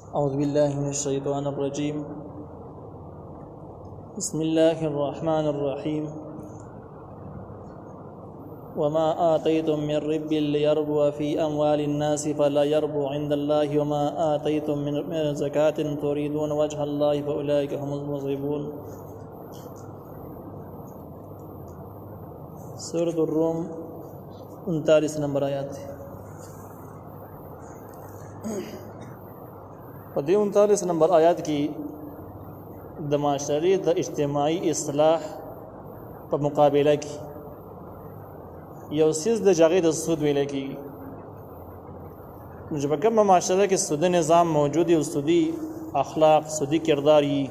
أعوذ بالله من الشيطان الرجيم. بسم الله الرحمن الرحيم. وما آتيتم من رب ليربو في أموال الناس فلا يربو عند الله وما آتيتم من زكاة تريدون وجه الله فأولئك هم المضعفون. سورة الروم 39 نمبر آیات. په دې 39 نمبر آیات کې د معاشري د اجتماعي اصلاح په مقابله کې یو سیس د جګړې د سود ویل کېږي. چې په کومه معاشره کې سودي نظام موجود او سودي اخلاق سودي کردار یي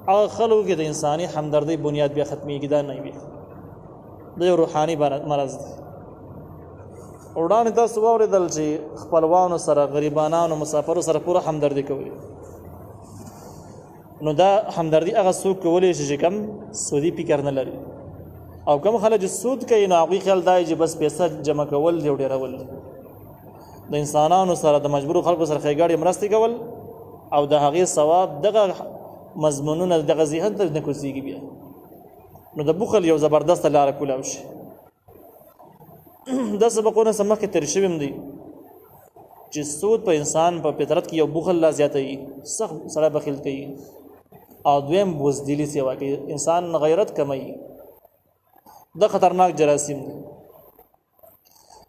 هغه خلکو کې د انساني همدردۍ بنیاد بیا ختمېږي. دا نه وي د یو روحاني مرض دی. وړاندې تاسو واورېدل چې خپلوانو سره غریبانانو مسافرو سره پوره همدردي کوي. نو دا همدردي هغه څوک کولی شي چې کم سودي فکر نه لري او کوم خلک چې سود کوي نو هغوی خیال دا چې بس پیسه جمع کول دی او ډېرول د انسانانو سره د مجبورو خلکو سره ښېګاړې مرستې کول او د هغې ثواب دغه مضمونونه دغه ذهن ته نه کوزېږي. بیا نو د بخل یو زبردسته لاره کولاو شي. دا سبقونه سمخ کې تیر شوي دي چې سود په انسان په فطرت کې یو بخل لا زیاتوي، سخت سره بخیل کوي او دویم بزدلي سیوا کوي، انسان غیرت کموي. دا خطرناک جراثیم دی.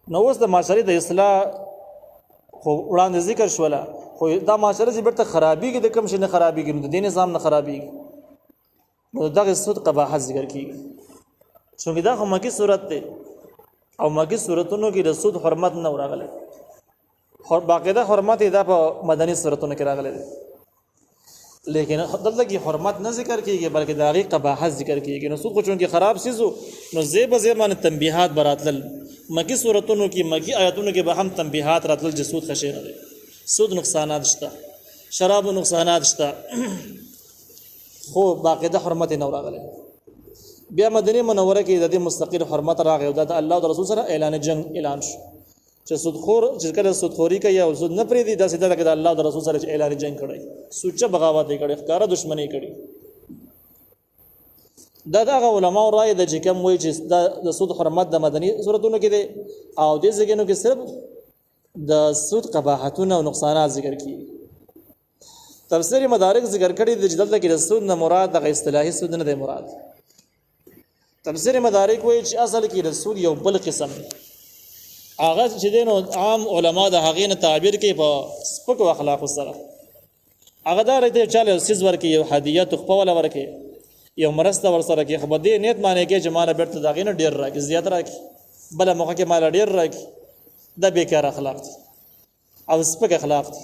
نو اوس د معاشرې د اصلاح خو وړاندې ذکر شوله، خو دا معاشره چې بیرته خرابېږي د کوم شي نه خرابېږي نو د دې نظام نه خرابېږي. نو دغه سود قباحت ذکر کېږي چونکې دا خو مکي صورت دی او مکي صورتونو کې د سود حرمت نه راغلی، باقاعده حرمت دا په مدني صورتونو کې راغلی دی. لیکن دلته کې حرمت نه ذکر کېږي بلکې د هغې قباحت ذکر کېږي. نو سود خو چونکې خراب سیزو نو ځای په ځای باندې تنبیحات به راتلل. مکي صورتونو کې مکي آیاتونو کې به هم تنبیحات راتلل چې سود ښه شی نه دی، سود نقصانات شته، شرابو نقصانات شته، خو باقاعده حرمت نه راغلی. بیا مدینه منوره کې د دې مستقل حرمت راغی او د الله او رسول سره اعلان جنگ اعلان شو چې سودخور چې کله سودخوري کوي او سود نه پریدي دا سیده لکه د الله او رسول سره اعلان جنگ کړی، سوچه بغاوت کړي، ښکارا دښمنی کړي. دا دغه علماء رائے د چې کوم وایي چې د سود حرمت د مدني صورتونو کې دی او د ځګینو کې صرف د سود قباحتونه او نقصانات ذکر کیږي. تفسیر مدارک ذکر کړي د جدل کې د سود نه مراد د اصطلاحي سود نه دی مراد. تفسیر مدارک وایي چې اصل کې د سود یو بل قسم هغه چې دینو عام علما د هغې نه تعبیر کوي په سپکو اخلاقو سره. هغه دا رته چاله سیز ورکي یو هدیه تخپه ولا ورکي یو مرسته ورسره کې خو دې نیت معنی کې چې مال بیرته دغې نه ډیر راکې زیات راکې بل موقع کې مال ډیر راکې. دا بیکار اخلاق دي او سپک اخلاق دي.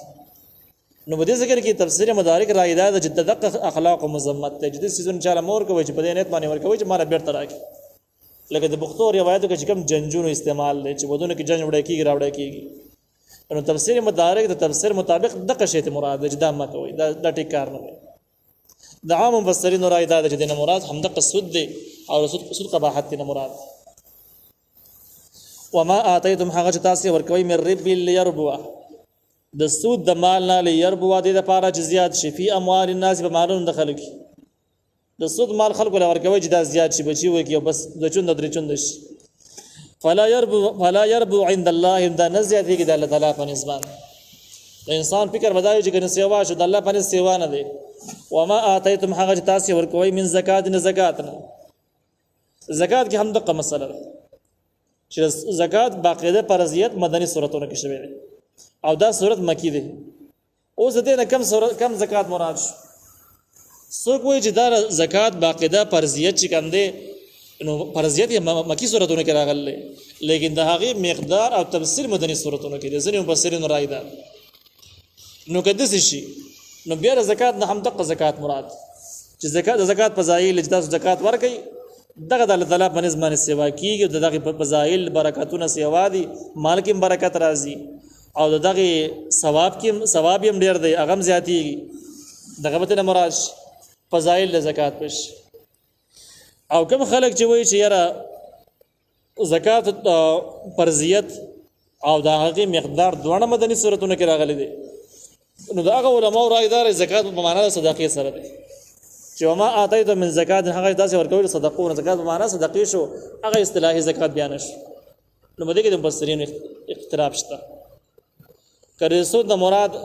نو په دې ذکر کې تفسیر مدارک راځي دا چې دغه اخلاق او مذمت ته جدي سيزون چاله مور کوي چې په دې نیت باندې ورکوي چې مال بیرته راکې. لکه د بختور روایتو کې کوم جنجونو استعمال لري چې ودونه کې جنج وړای کیږي راوړای کیږي. نو تفسیر مدارک د تفسیر مطابق دغه شی ته مراد ده چې دا مکه وي، دا ټیک کار نه دی. د عام مفسرین راځي دا چې د مراد هم د سود دی او سود قباحت نه مراد. وما آتیتم هغه چې تاسو ورکوي من رب ليربو د سود د مال نه ليربو د لپاره چې زیات شي فی اموال الناس په مالونو د خلکو. د سود مال خلکو له ورکوي چې دا زیات شي بچي وي کې بس د چوند درې چوند شي. فلا يربو عند الله دا نزيات کې د الله تعالی په نسبت د انسان فکر بدایي چې کنه سیوا شو د الله په نسبت سیوا نه دی. وما آتیتم هغه چې تاسو ورکوي من زکات نه زکات نه. زکات کې هم دغه مسله ده چې زکات باقاعده فرضیت مدني صورتونو کې شوی دی او دا صورت مکی دی. اوس دې نه کم زکات مراد شو. څوک وایي چې دا زکات باقاعده فرضیت چې کوم دی نو فرضیت یې مکی صورتونو کې راغلی، لیکن د هغې مقدار او تفسیر مدني صورتونو کې دی. ځینې مفسرینو رایې ده نو که داسې شي نو بیا د زکات نه هم دغه زکات مراد چې زکات فضایل چې تاسو زکات ورکوئ دغه د الله تعالی په نسبت باندې سیوا کېږي. د دغې فضایل برکتونه سیوا دي، مال کې برکت راځي او د دغې ثواب یې هم ډېر دی، هغه هم زیاتېږي. دغه به نه مراد شي فضایل د زکات پش. او کوم خلک چې وایي چې یاره زکات فرضیت او د هغې مقدار دواړه مدني صورتونو کې راغلي دي نو دا هغه علماء رائے دار زکات په معنا د صدقې سره دی چې وما اتیتم من زکات هغه تاسو ورکوي صدقونه زکات په معنا صدقې شو هغه اصطلاحي زکات بیان شو نو مده کې د مفسرین اختلاف شته کړي سود د مراد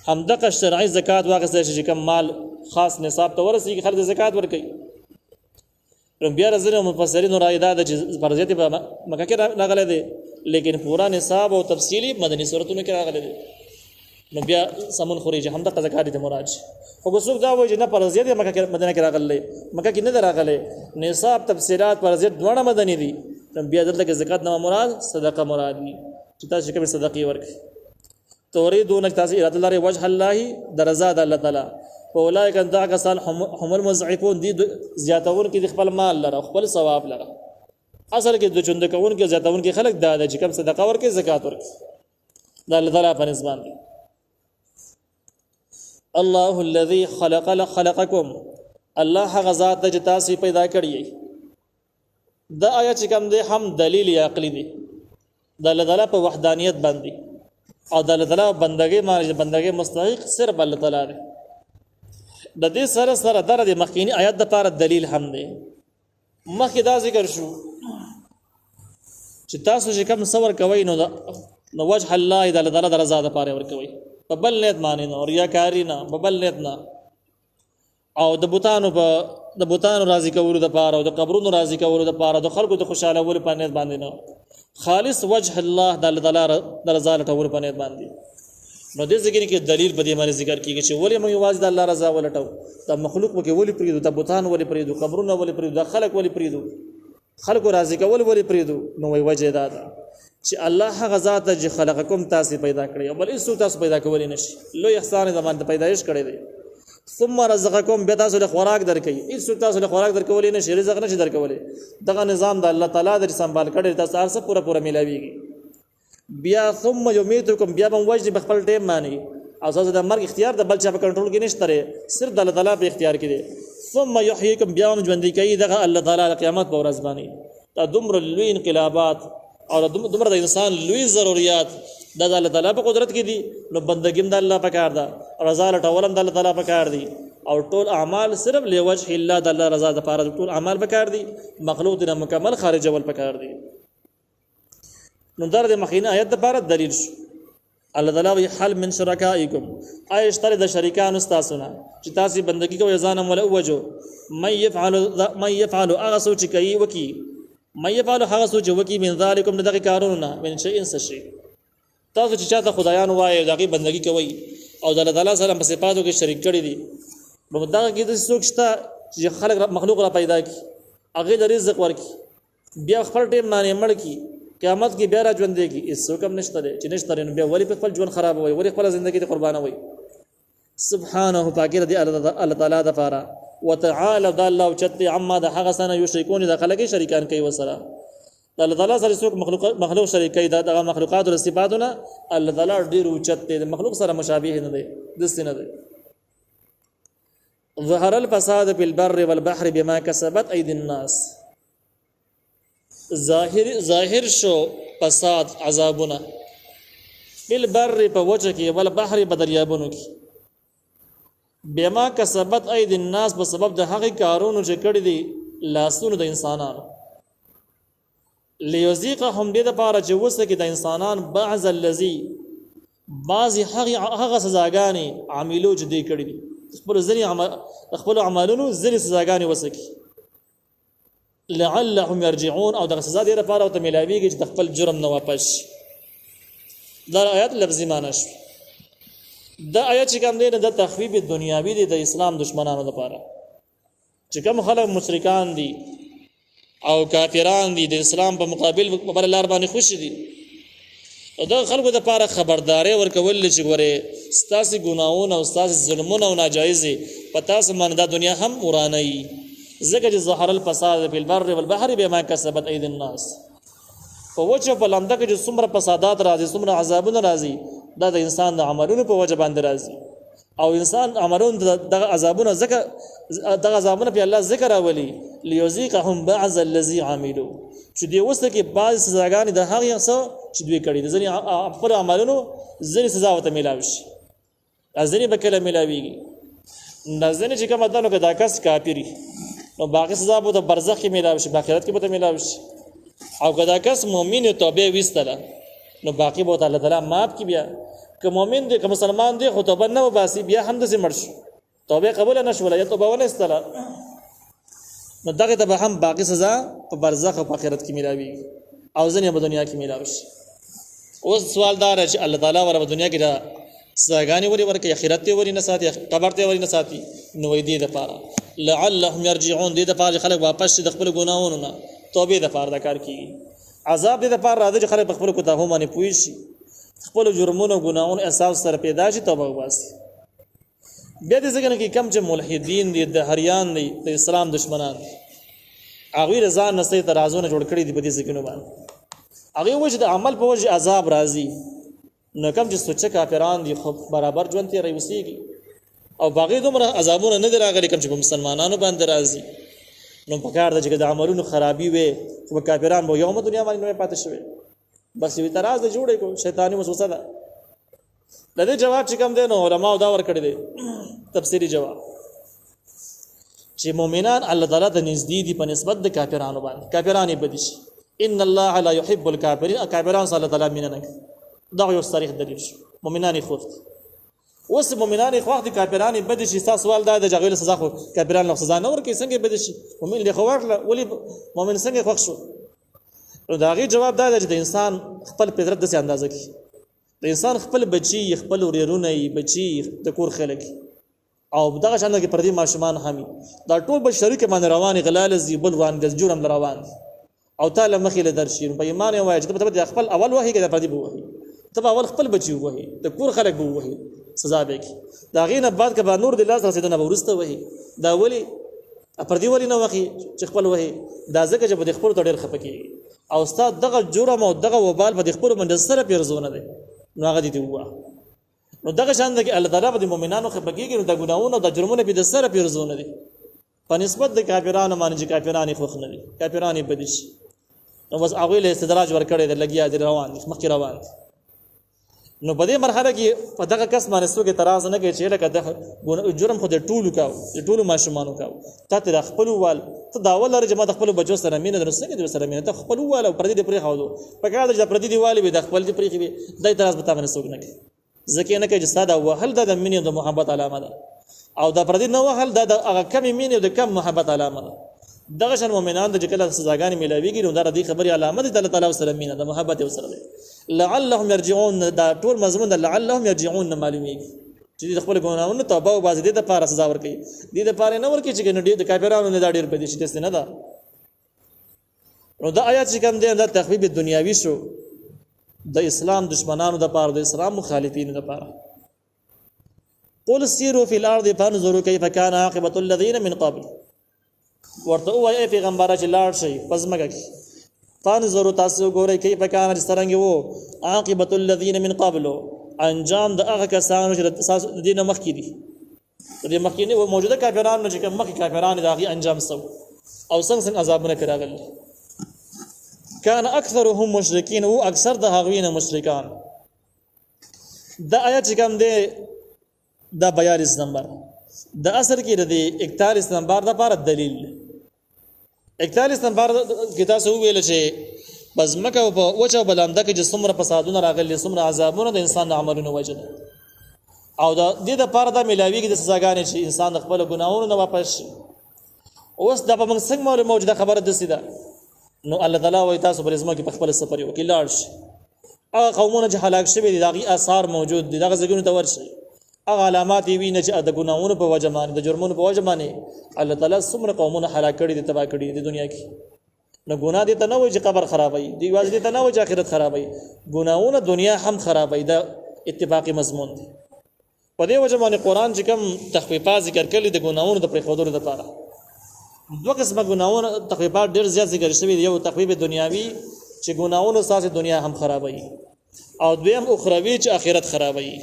همدغه شرعي زکات واغسته چې کوم مال خاص نصاب ته ورسیږي خلک زکات ورکوي نو بیا راځي مفسرین رائے دار چې فرضیت په مکه کې راغلي دي لیکن پورا نصاب او تفصیلی مدني صورتونو کې راغلي دي نو بیا سمون خوريږي همدغه زکات دي مراد خو څوک دا وایي چې نه فرضیت مکه کې مدنه کې راغلي مکه کې نه راغلي نصاب تفصيلات فرضیت دوه مدني دي بیا دلته کې زکات نه مراد صدقه مراد دي چې تاسو کوم صدقې ورکړي تريدون تاسو اراده لري وجه الله درزا د الله تعالی اولئک ان ذاکسان هم المضعفون دي زیاتون کې خپل مال لره خپل ثواب لره اصل کې د چوند کون کې زیاتون کې خلک دا چې کوم صدقه ورکړي زکات ورکړي د الله تعالی په نسبت دي الله الذي خلقكم الله هغه ذات چې تاسو پیدا کړی دا آیت چې کوم دی هم دلیل عقلی دی د الله تعالی په وحدانیت باندې او د الله تعالی بندګي مستحق صرف الله تعالی دی د دې سره سره د مخکینی آیات د لپاره دلیل هم دی مخکې دا ذکر شو چې تاسو چې کوم څور کوي نو وجه الله د الله تعالی د رضا لپاره ور کوي په بل نیت معنی نه او ریاکاری نه په بل نیت نه او د بوتانو راضي کولو د لپاره او د قبرونو راضي کولو د لپاره د خلکو د خوشاله ول په نیت باندې نه خالص وجه الله د الله تعالی د رضا لپاره په نیت باندې نو دې ځکه کې دلیل په دې باندې ذکر کیږي چې ولې موږ واځ د الله رضا ولټو د مخلوق وکي ولې پریدو د بوتان ولې پریدو قبرونه ولې پریدو د خلک ولې پریدو خلکو راضي کول ولې پریدو نو وی وجه دا ده چې الله هغه ذات چې خلقکم تاسو پیدا کړی او بل هیڅ تاسو پیدا کولای نشي لوی احسان زمانه پیدایش کړی دی ثم رزقکم به تاسو له خوراک درکې هیڅ تاسو له خوراک درکولای نشي رزق نشي درکولای دغه نظام د الله تعالی در سنبال کړی تاسو هر څه پوره ملاويږي بیا ثم یمیتکم بیا هم وجه بخپل ټیم مانی او تاسو د مرګ اختیار د بل چا په کنټرول کې نشته صرف د الله تعالی په اختیار کې دی ثم یحییکم بیا هم ژوند کوي دغه الله تعالی قیامت په ورځ باندې دا دومره لوی انقلابات او دومره د انسان لوی ضرورت د الله تعالی په قدرت کې دي نو بندګیم د الله په کار ده رضا لټولم د الله تعالی په کار دي او ټول اعمال صرف لوجه الله د الله رضا لپاره ټول اعمال په کار دي مخلوق دې مکمل خارج ول په کار دي نو در د مخینه آیت د لپاره دلیل شو الله تعالی حل من شرکائکم آی اشتری د شریکان استاسونه چې تاسو بندګي کوي ځانم ولا اوجو من يفعل هغه سوچ کوي وکي من يفعل هغه سوچ وکي من ذالکم دغه کارونه من شيء شي تاسو چې چاته خدایان وایي دغه بندګي کوي او د الله تعالی سره په صفاتو کې شریک کړي دي نو دا کې د سوچتا چې خلق مخلوق را پیدا کی هغه د رزق ورکی بیا خپل ټیم باندې مړ کی قیامت کې بیا را ژوند دیږي هیڅ کوم نشته چې نشته نو بیا ولی په خپل ژوند خراب وي ولی خپل ژوندۍ ته قربان وي سبحانه پاکي دی الله تعالی د فارا وتعالى د الله او چت عما د هغه سنه یو شریکون د خلګي شریکان کوي وسره الله تعالی سره څوک مخلوق شریکي د مخلوقات او صفاتونه الله تعالی ډیر او چت د مخلوق سره مشابه نه دی دست نه دی ظهر الفساد في البر والبحر بما كسبت ايدي الناس ظاهر شو فساد عذابونه بالبر په وجه کې ول بحر په دریابونو کې بما کسبت اید الناس په سبب د هغه کارونو چې کړی دي لاسونو د انسانانو ليذيقهم دې د پاره چې وسه کې د انسانان بعض الذي بعض هغه سزاګانی عاملو چې دې کړی دي خپل اعمالونو ځنی سزاګانی وسه کې لعلهم يرجعون او د سزا دې لپاره او ته ملاويږي چې خپل جرم نه واپس دا آیات لفظي معنی شو دا آیات چې کوم دی د تخفیف دنیاوی دی د اسلام دشمنانو لپاره چې کوم خلک مشرکان دي او کافران دي د اسلام په مقابل په بل لار باندې خوشي دي دا خلکو لپاره خبرداري ورکول چې ګوره ستاسو ګناونه او ستاسو ظلمونه او ناجایز پتا سم دا دنیا هم ورانه زګه چې ظهر الفساد فی البر والبحر بما کسبت اید الناس په وجه په لنده کې چې څومره فسادات راځي څومره عذابونه راځي دا د انسان د عملونو په وجه باندې راځي او انسان عملون د عذابونه ذکر د عذابونه په الله ذکر اولي ليذيقهم بعض الذي عملوا چې دی وسته کې بعض سزاګانې د هغه څه چې دوی کړی د ځنی خپل عملونو ځنی سزا وته ملاوي شي ازنی به کله ملاویږي نزنی چې کوم دانو کې دا کس کافری نو باقي سزا به د برزخ کې ملاوي شي باخرت کې به ملاوي شي او کدا کس مؤمن توبه وستله نو باقي به الله تعالی معاف کی بیا که مؤمن دی که مسلمان دی خو توبه نه وباسي بیا هم د سي مرش توبه قبول نه شول یا توبه ونه استله نو دغه ته به هم باقي سزا په برزخ او آخرت کې ملاوي او ځنه په دنیا کې ملاوي شي اوس سوال دار چې الله تعالی ور په دنیا کې دا سزاګانی وری ورکه آخرت ته وری نه ساتي قبر ته وری نه ساتي نو دې د پاره لعلهم يرجعون دې د پاره خلک واپس د خپل ګناہوں نه توبه د پاره د کار کیږي عذاب دې د پاره راځي چې خلک خپل کوتاهو باندې پوي شي خپل جرمونو ګناہوں احساس سره پیدا شي توبه واسي بیا دې څنګه کې کم چې ملحدین دي د هریان دي د اسلام دشمنان هغه رضان نسې ترازونه جوړ کړی دي په دې ځکه باندې هغه وجه د عمل په وجه عذاب راځي نو کم چې سوچ کافران دي خو برابر ژوند ته راوسیږي او باقي دومره عذابونه نه دراغلي کم چې مسلمانانو باندې راځي نو په کار د چې د عملونو خرابي وي خو کافران به یوم دنیا باندې نه پاتې شوي بس وی تراز جوړې کو شیطانی وسوسه ده د دې جواب چې کوم دی نو علماء دا ور کړی دی تفسیری جواب چې مؤمنان الله تعالی ته نږدې دي په نسبت د کافرانو باندې کافرانی بدیش ان الله لا يحب الكافرين کافران صلی الله تعالی مینه دا یو صریح دلیل شو مؤمنان خوښ اوس مؤمنان خوښ دي کافرانی بدیش تاسو سوال دا د جګړې سزا خو کافرانو له سزا نه ورکې څنګه بدیش مؤمن له خو ورله ولی مؤمن څنګه خوښ شو نو دا غي جواب دا چې د انسان خپل فطرت د څه اندازه کی د انسان خپل بچي خپل وريرونه بچي د کور خلک او دغه شان کې پردي ماشومان همي دا ټول به شریک باندې روان غلال زی بل روان د جرم روان او تعالی مخې له درشین په ایمان وایي چې ته خپل اول وحي کې پردي بو وحي ته اول خپل بچي وحي د کور خلک بو وحي سزا به کی دا غینه بعد کبه نور د لاس رسیدنه ورسته وحي دا ولی پردي ولی نه وحي چې خپل وحي دا ځکه چې په خپل ډېر خپکی او استاد دغه جرم او دغه وبال په خپل باندې سره پیرزونه دي نو هغه دي واه نو دغه شان د الله تعالی د مؤمنانو خبرګي نو د ګناونو د جرمونو په سره پیرزونه دي په نسبت د کافرانو باندې چې کافرانی خوښ نه دي کافرانی بدیش نو بس هغه له استدراج ور کړی د لګیا د روان مخکې روان نو په دې مرحله کې په دغه کس باندې څوک اعتراض نه کوي چې لکه د جرم خو د ټولو کاو د ټولو ماشومانو کاو ته د خپل وال ته دا ول لري چې ما د خپل بچو سره مینه درسنګ د سره مینه ته خپل وال او پردي د پرې خاو په کار د پردي دی والی د خپل دی پرې خي د اعتراض به تاسو څوک نه کوي ځکه نه کوي چې ساده وهل د مینه د محبت علامه ده او د پردي نه وهل د هغه کم مینه د کم محبت علامه ده دغه شان مؤمنان د کله سزاګانی ملاويږي نو دا د خبري علامه ده د تعالی سره مینه د محبت سره ده لعلهم يرجعون دا ټول مضمون د لعلهم يرجعون معلومیږي چې د خپل ګناهونو توبه او باز دې د پاره سزا ورکړي دې د پاره نه ورکړي چې ګنډي د کافرانو نه دا ډیر پدې شته نه ده نو دا آیات چې کوم دی دا تخفیف دنیاوی شو د اسلام دشمنانو د پاره د اسلام مخالفینو د پاره قل سيروا في الارض فانظروا كيف كان عاقبه الذين من قبل ورته وایي پیغمبر چې لاړ شي پزماګه کې فانظروا تاسو ګورئ کیف کان سترنګ وو عاقبه الذين من قبل انجام د هغه کسانو چې تاسو دین مخکې دي د مخکې نه موجوده کافرانو چې مخکې کافرانو د هغه انجام سو او څنګه عذابونه کراغل کان اکثرهم مشرکین او اکثر د هغوی نه مشرکان دا آیت چې کوم دی دا 42 نمبر د اثر کې د 41 نمبر د لپاره دلیل 41 نمبر کې تاسو ویل چې بس مکه په وچه بلانده کې چې څومره فسادونه راغلي څومره عذابونه د انسان عملونه وجد او د دې د پاره د ملاویږي د سزاګانې چې انسان خپل ګناهونو نه واپس شي اوس د په موږ څنګه موجوده خبره د سیده نو الله تعالی وایي تاسو پر اسمه کې په خپل سفر یو کې لاړ شي هغه قومونه چې هلاک شوي دي دغه آثار موجود دي دغه ځګونو ته ورشي هغه علامات وی نه چې د ګناهونو په وجه باندې د جرمونو په وجه باندې الله تعالی څومره قومونه هلاک کړي دي تباہ کړي دي دنیا کې نو ګناه دي ته نه وایي چې قبر خرابوي دی واځي دي ته نه وایي چې آخرت خرابوي ګناهونه دنیا هم خرابوي دا اتفاقی مضمون دی په دې وجه باندې قران چې کوم تخفیفات ذکر کړي د ګناهونو د پرېښودلو لپاره دوه قسمه ګناهونه تخفیفات ډېر زیات ذکر شوي دي یو تخفیف دنیاوی چې ګناهونو ساسه دنیا هم خرابوي او دویم اخروی چې آخرت خرابوي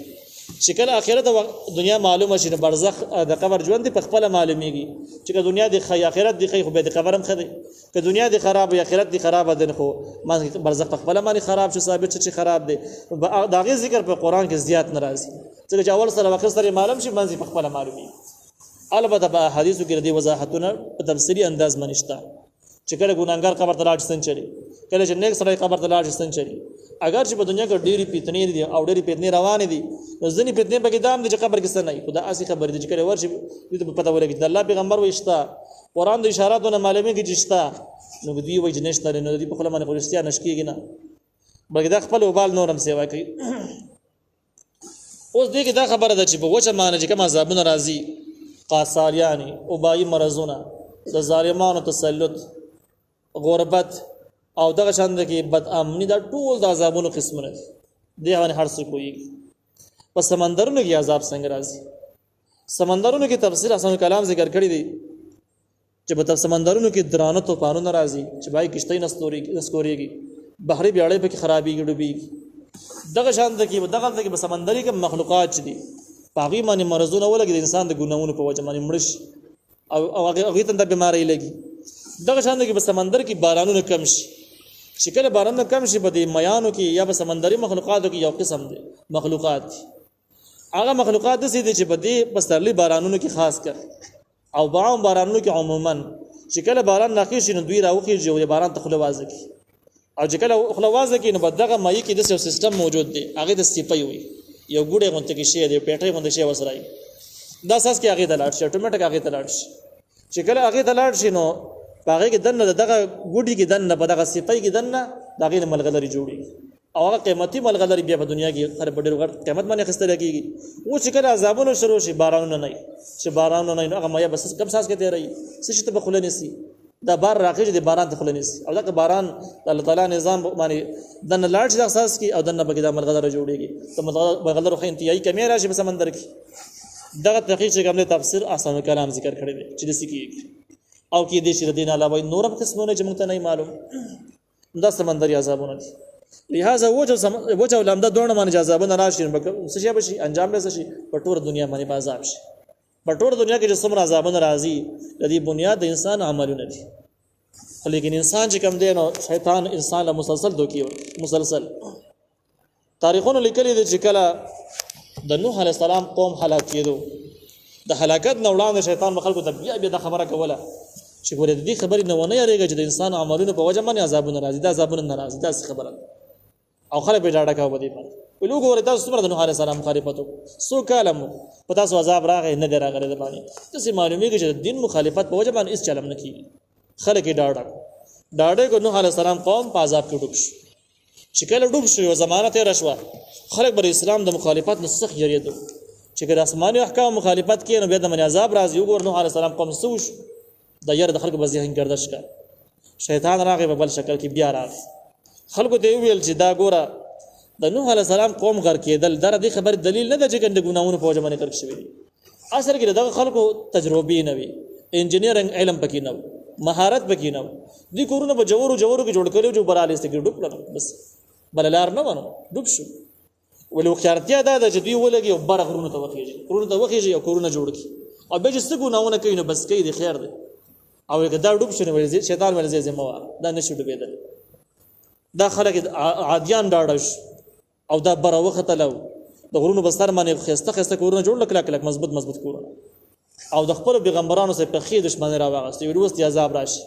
شکل آخرت او دنیا معلومه شي برزخ د قبر ژوند په خپل معلومیږي چې دنیا د آخرت د خو به د قبر هم خدي که دنیا د خراب یا آخرت د خراب ده خو برزخ په خپل باندې خراب شي ثابت شي خراب دي دا غي ذکر په قران کې زیات ناراضي چې اول سره وخت سره معلوم شي منځ په خپل معلومي البته په حدیثو کې د وضاحتونه په تفصیلی انداز منشتا چې کله ګناګار قبر ته لاړ سن چلی کله چې نیک سره قبر ته لاړ سن چلی اگر چې په دنیا کې ډېری پیتنې دي او ډېری پیتنې روانې دي نو ځنې پیتنې په کې دام دي چې قبر کې څه نه خدا اسی خبر دي چې کله ورشي دې په پته ولګي د الله پیغمبر وښتا قران د اشاراتونه معلومه کې جشتا نو دوی وایي چې نشته نو دې په خپل باندې پرشتیا نشکیږي نه بلکې دا خپل وبال نورم سیوا کوي اوس دې کې دا خبره ده چې په وجه معنی چې کوم عذابونه راځي قاصاریانی او بای مرزونه د ظالمانو تسلط غربت او دغه شاند کې بد امنی دا ټول د عذابونو قسمونه دي دی باندې هر څه کوي په سمندرونو کې عذاب څنګه راځي سمندرونو کې تفسیر حسن کلام ذکر کړی دی چې په سمندرونو کې درانه طوفانونه راځي چې بای کشتۍ نسکوريږي بحري بیاړې په کې خرابېږي ډوبېږي دغه شاند کې په سمندري کې مخلوقات دي پاغي باندې مرزونه ولګي د انسان د ګناونو په وجه باندې مړش او هغه ته د بیماری لګي دغه شاند کې په سمندر کې بارانونه کم شي شکل بارانونه کم شي په دې میانو کې یا په سمندري مخلوقاتو کې یو قسم دي مخلوقات هغه مخلوقات دي چې په دې پسترلي بارانونو کې خاص کر او باعم بارانونو کې عموما شکل باران ناقص نو دوی راوخیږي او باران ته خلوازه کی او شکل خلوازه کی نو بدغه مې کې د سیستم موجود دی هغه د سپي وي یو ګوډه غونته کې شی دی پیټه غونته شی وسرای دا اساس کې هغه د لاړ شي اتوماتیک هغه د لاړ شي شکل هغه د لاړ شي نو هغه کې دنه دغه ګوډي کې دنه په دغه سپي کې دنه دغه ملغلري جوړي او هغه قیمتي ملغلري بیا په دنیا کې خر په ډېر وخت قیمت باندې خسته لګيږي او چې کله عذابونه شروع شي بارانونه نه چې بارانونه نه هغه مې بس کم ساس کې دی رہی څه چې ته بخله نسی دا بار راکې د باران ته خله نسی او دا باران الله تعالی نظام باندې دنه لاړ شي احساس کې او دنه بګدا ملغلري جوړيږي ته ملغلري خو انتهایی کمی راشي په سمندر کې دغه تحقیق چې کوم تفسیر احسن کلام ذکر کړی دی چې د سکیږي او کې دې شر دین علاوه نورم قسمونه چې موږ ته نه معلوم دا سمندري عذابونه دي لہذا وجه لامدا دونه باندې عذابونه راشي څه شي به شي انجام به شي په ټول دنیا باندې عذاب شي په ټول دنیا کې چې څومره عذابونه راځي د دې بنیاد د انسان عملونه دي لیکن انسان چې کوم دی نو شیطان انسان له مسلسل دوکي مسلسل تاریخونو لیکلي دي چې کله د نوح علی السلام قوم هلاک کېدو د هلاکت نه وړاندې شیطان مخالکو ته بیا د خبره کوله چې ګوره د دې خبرې نه ونه یریږي چې د انسان عملونه په وجه باندې عذابونه راځي دا عذابونه نه راځي دا څه خبره او خلک به ډاډه کاوه دې باندې ولو ګوره تاسو څومره د نوح علیه السلام مخالفت سو کالم په تاسو عذاب راغی نه راغلی د باندې تاسو معلومیږي چې د دین مخالفت په وجه باندې اس چلم نه کیږي خلک یې ډاډه کو نوح علیه السلام قوم په عذاب کې ډوب شو چې کله ډوب شو یو زمانه تیر شو خلک بر اسلام د مخالفت نه سخت یریدو چې د آسماني احکام مخالفت کوي نو بیا د من عذاب راځي وګور نوح علیه السلام قوم سوش د ير د خلکو په ذهن گردش کا شیطان راغی په بل شکل کې بیا راغی خلکو ته ویل چې دا ګوره د نوح علیه السلام قوم غر کېدل در دې خبر دلیل نه ده چې ګنده ګناونه په وجه باندې کړی شوی دي اصل کې دغه خلکو تجربه نه وي انجینرینګ علم پکې نه مهارت پکې نه دي کورونه په جوړو کې جوړ کړو جو براله است کې ډوب کړل بس بللار نه ونه ډوب شو ولو خیارتیا دا د جدي ولګي او بر غرونه ته وخیږي او کورونه جوړ کی او به چې ګناونه کوي نو بس کوي د خیر دی او دا ډوب شنو ولې شیطان ولې زموار دا نشو ډوبېدل دا خلک عادیان ډاډش او دا بر وخت له د غرونو بستر باندې خسته کورونه جوړ لکه مضبوط کورونه او د خپل پیغمبرانو سره په خې دشمنی راوغست یو وروستی عذاب راشي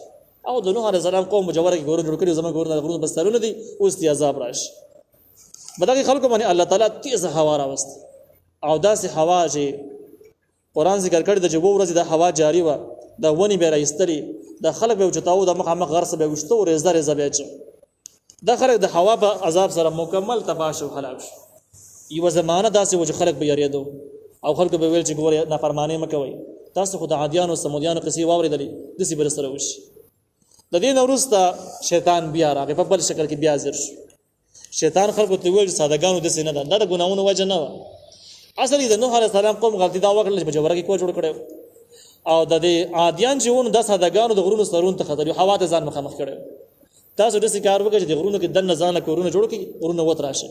او د نوح علیه السلام قوم مجوره کې کورونه جوړ کړي زموږ کورونه د غرونو بسترونه دي اوس تی عذاب راشي بدغه خلکو باندې الله تعالی تیز هوا راوست او داسې هوا چې قران ذکر کړی د جبو ورځ د هوا جاری و د ونی به راستري د خلک به چتاو د مخامخ غرس به وشتو رزه به چ د خلک د هوا په عذاب سره مکمل تباش او هلاک شو یو زمانہ داسې و چې خلک به یریدو او خلک به ویل چې ګوره نافرمانی مکوئ تاسو خو د عادیانو سمودیانو قصې واورېدلې دسی بر سره وشي د دې نورسته شیطان بیا راغی په بل شکل کې بیا زر شو شیطان خلکو ته ویل سادهګانو د سینه ده د ګناونو وجه نه اصلي د نوح علیه السلام قوم غلطي دا وکړل چې بجوره کې کو جوړ کړو او د دې عادیان چې ونه د سادهګانو د غرونو سرون ته خطر هوا ته ځان مخامخ کړو تاسو د کار وکړئ چې د غرونو کې د نزان کورونه جوړ کړئ غرونه وت راشي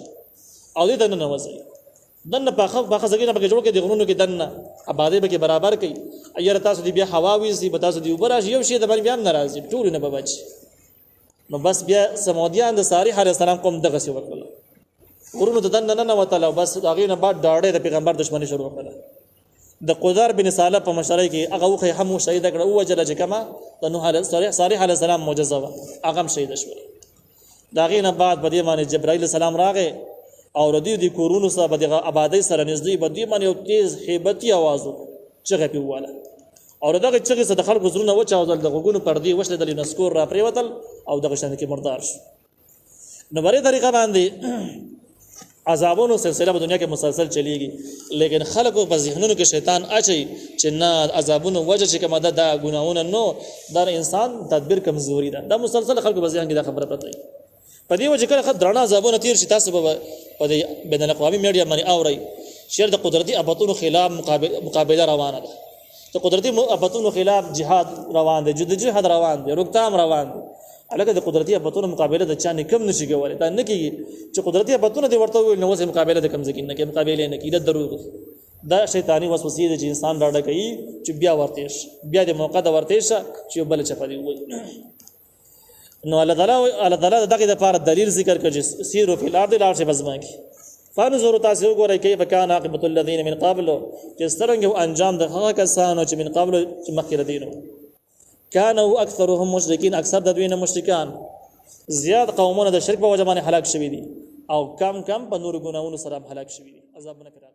او دې دنه نوځي دنه پاخه زګینه به جوړ کې د غرونو کې دنه آبادی به کې برابر کړي ایر تاسو دی بیا هوا ویسي به تاسو دی وبراش یو شی د باندې بیا ناراضي ټول نه به بچ نو بس بیا سمودیان د صالح علیه السلام قوم دغه سی وکړه غرونو د دنه نه وتله بس هغه نه بعد داړه د پیغمبر دښمنی شروع کړه د قدر بن صالح په مشرۍ کې هغه خو هم شهید کړه او وجل چې کما د نوح علیه صالح علیه السلام معجزه هغه شهید شو دا غینه بعد په دې باندې جبرائیل السلام راغی او ردی دی کورونو سره به د آبادی سره نږدې به دې باندې یو تیز هیبتي आवाज چغه پیواله او دغه چغه سره د خلکو زړونه وچاودل د غوګونو پردي وشله د نسکور را پریوتل او دغه شان کې مردار شو نو بری طریقه باندې عذابونو سلسله په دنیا کې مسلسل چلیږي لیکن خلکو په ذهنونو کې شیطان اچي چې نه عذابونو وجه چې کومه دا ګناونه نو در انسان تدبیر کمزوري ده دا مسلسل خلکو په ذهن کې دا خبره پته په دې وجه کله درنا عذابونه تیر شي تاسو په بین الاقوامي میډیا باندې اوري شر د قدرتي ابطونو خلاف مقابله روانه ده د قدرتي ابطونو خلاف جهاد روان دي جهاد روان دي روکتام روان دي الګا د قدرتي ابطونو مقابله د چا نه کم نشي کولای دا نه کیږي چې قدرتي ابطونو دی ورته ویل نو وسه مقابله د کم ځکه نه کې مقابله نه کیده دروغ دا شیطانی وسوسې د انسان راډه کوي چې بیا ورتهش بیا د موقع د ورتهش چې بل چپلی وي نو الله تعالی دغه د لپاره دلیل ذکر کړي سیرو فی الارض الارض بزما کی فانظروا تاسو وګورئ کیف کان عاقبۃ الذین من قبل چې څنګه انجام د هغه کسانو چې من قبل مخکې دینو كانوا اکثرهم مشرکین اکثر د دوی نه مشرکان زیات قومونه د شرک په وجه باندې هلاک شوي دي او کم په نور ګناہوں سره هلاک شوي دي عذابونه